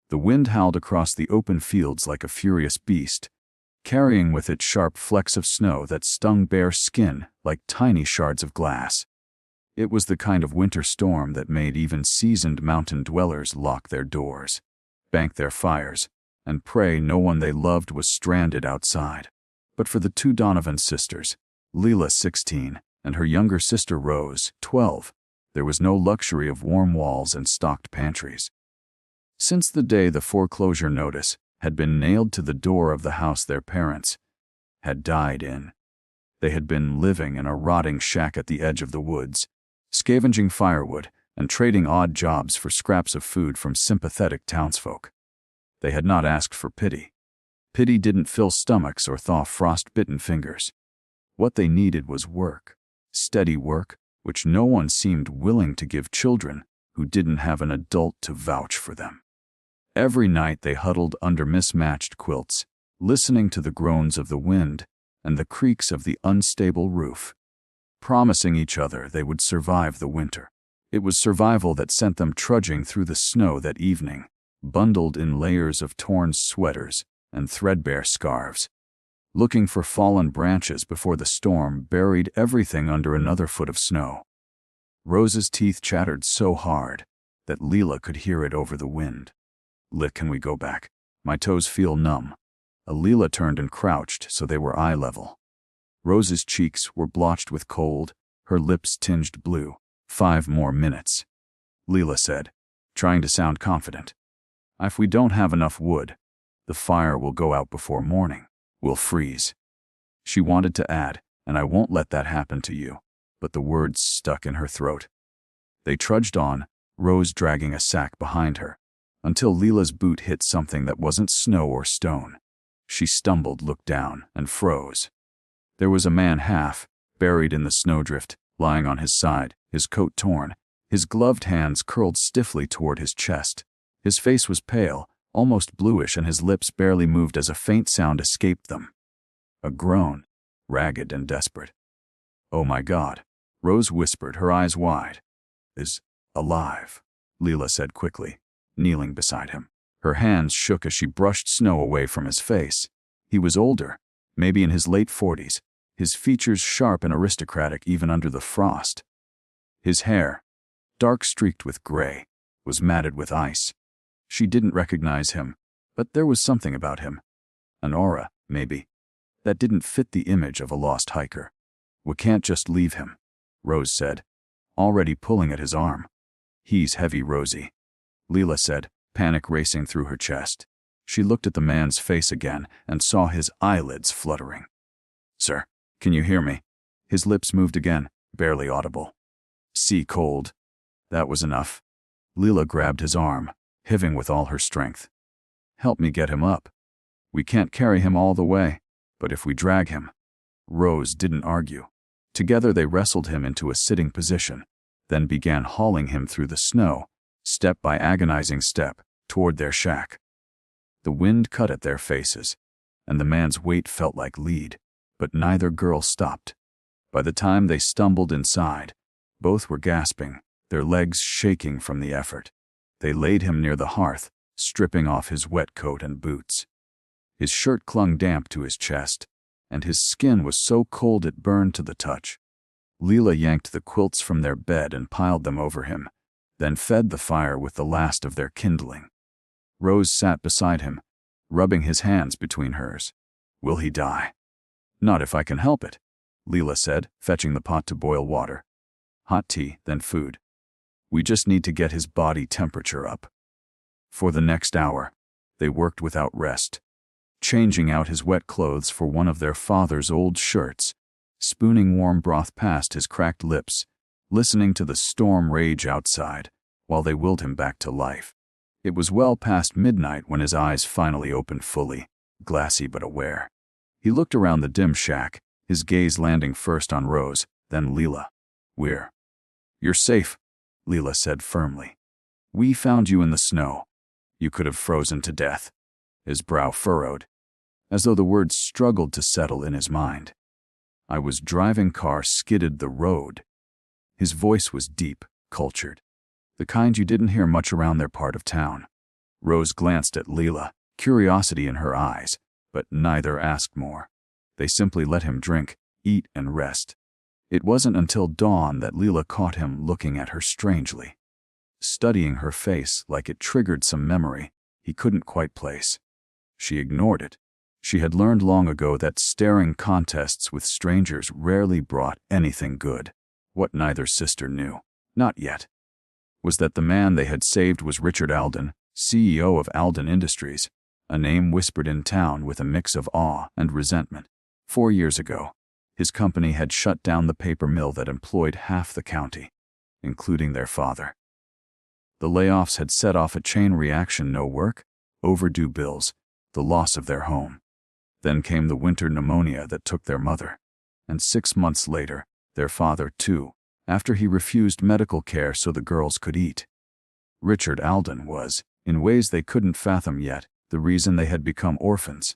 The wind howled across the open fields like a furious beast, carrying with it sharp flecks of snow that stung bare skin like tiny shards of glass. It was the kind of winter storm that made even seasoned mountain dwellers lock their doors, bank their fires, and pray no one they loved was stranded outside. But for the two Donovan sisters, Leela, 16, and her younger sister Rose, 12, there was no luxury of warm walls and stocked pantries. Since the day the foreclosure notice had been nailed to the door of the house their parents had died in, they had been living in a rotting shack at the edge of the woods, scavenging firewood and trading odd jobs for scraps of food from sympathetic townsfolk. They had not asked for pity. Pity didn't fill stomachs or thaw frost-bitten fingers. What they needed was work, steady work, which no one seemed willing to give children who didn't have an adult to vouch for them. Every night they huddled under mismatched quilts, listening to the groans of the wind and the creaks of the unstable roof, promising each other they would survive the winter. It was survival that sent them trudging through the snow that evening, bundled in layers of torn sweaters and threadbare scarves, looking for fallen branches before the storm buried everything under another foot of snow. Rose's teeth chattered so hard that Leela could hear it over the wind. Can we go back? My toes feel numb. Leela turned and crouched so they were eye level. Rose's cheeks were blotched with cold, her lips tinged blue. 5 more minutes, Leela said, trying to sound confident. If we don't have enough wood, the fire will go out before morning. We'll freeze. She wanted to add, and I won't let that happen to you, but the words stuck in her throat. They trudged on, Rose dragging a sack behind her, until Leela's boot hit something that wasn't snow or stone. She stumbled, looked down, and froze. There was a man half buried in the snowdrift, lying on his side, his coat torn, his gloved hands curled stiffly toward his chest. His face was pale, almost bluish, and his lips barely moved as a faint sound escaped them. A groan, ragged and desperate. "Oh my God," Rose whispered, her eyes wide. "Is alive," Leela said quickly, kneeling beside him. Her hands shook as she brushed snow away from his face. He was older, maybe in his late 40s, his features sharp and aristocratic even under the frost. His hair, dark streaked with gray, was matted with ice. She didn't recognize him, but there was something about him, an aura, maybe, that didn't fit the image of a lost hiker. "We can't just leave him," Rose said, already pulling at his arm. "He's heavy, Rosie," Leela said, panic racing through her chest. She looked at the man's face again and saw his eyelids fluttering. "Sir, can you hear me?" His lips moved again, barely audible. "Sea cold." That was enough. Leela grabbed his arm, heaving with all her strength. "Help me get him up. We can't carry him all the way, but if we drag him..." Rose didn't argue. Together they wrestled him into a sitting position, then began hauling him through the snow, step by agonizing step, toward their shack. The wind cut at their faces, and the man's weight felt like lead, but neither girl stopped. By the time they stumbled inside, both were gasping, their legs shaking from the effort. They laid him near the hearth, stripping off his wet coat and boots. His shirt clung damp to his chest, and his skin was so cold it burned to the touch. Leela yanked the quilts from their bed and piled them over him, then fed the fire with the last of their kindling. Rose sat beside him, rubbing his hands between hers. "Will he die?" "Not if I can help it," Leela said, fetching the pot to boil water. "Hot tea, then food. We just need to get his body temperature up." For the next hour, they worked without rest, changing out his wet clothes for one of their father's old shirts, spooning warm broth past his cracked lips, listening to the storm rage outside while they willed him back to life. It was well past midnight when his eyes finally opened fully, glassy but aware. He looked around the dim shack, his gaze landing first on Rose, then Leela. "You're safe," Leela said firmly. "We found you in the snow. You could have frozen to death." His brow furrowed, as though the words struggled to settle in his mind. "I was driving car skidded the road." His voice was deep, cultured, the kind you didn't hear much around their part of town. Rose glanced at Leela, curiosity in her eyes, but neither asked more. They simply let him drink, eat, and rest. It wasn't until dawn that Leela caught him looking at her strangely, studying her face like it triggered some memory he couldn't quite place. She ignored it. She had learned long ago that staring contests with strangers rarely brought anything good. What neither sister knew, not yet, was that the man they had saved was Richard Alden, CEO of Alden Industries, a name whispered in town with a mix of awe and resentment. 4 years ago, his company had shut down the paper mill that employed half the county, including their father. The layoffs had set off a chain reaction: no work, overdue bills, the loss of their home. Then came the winter pneumonia that took their mother, and 6 months later, their father too, after he refused medical care so the girls could eat. Richard Alden was, in ways they couldn't fathom yet, the reason they had become orphans.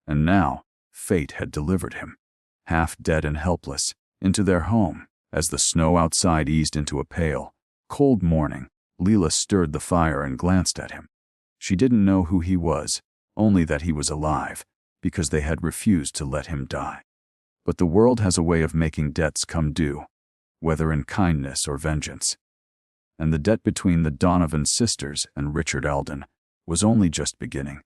And now, fate had delivered him, half dead and helpless, into their home. As the snow outside eased into a pale, cold morning, Leela stirred the fire and glanced at him. She didn't know who he was, only that he was alive, because they had refused to let him die. But the world has a way of making debts come due, whether in kindness or vengeance. And the debt between the Donovan sisters and Richard Alden was only just beginning.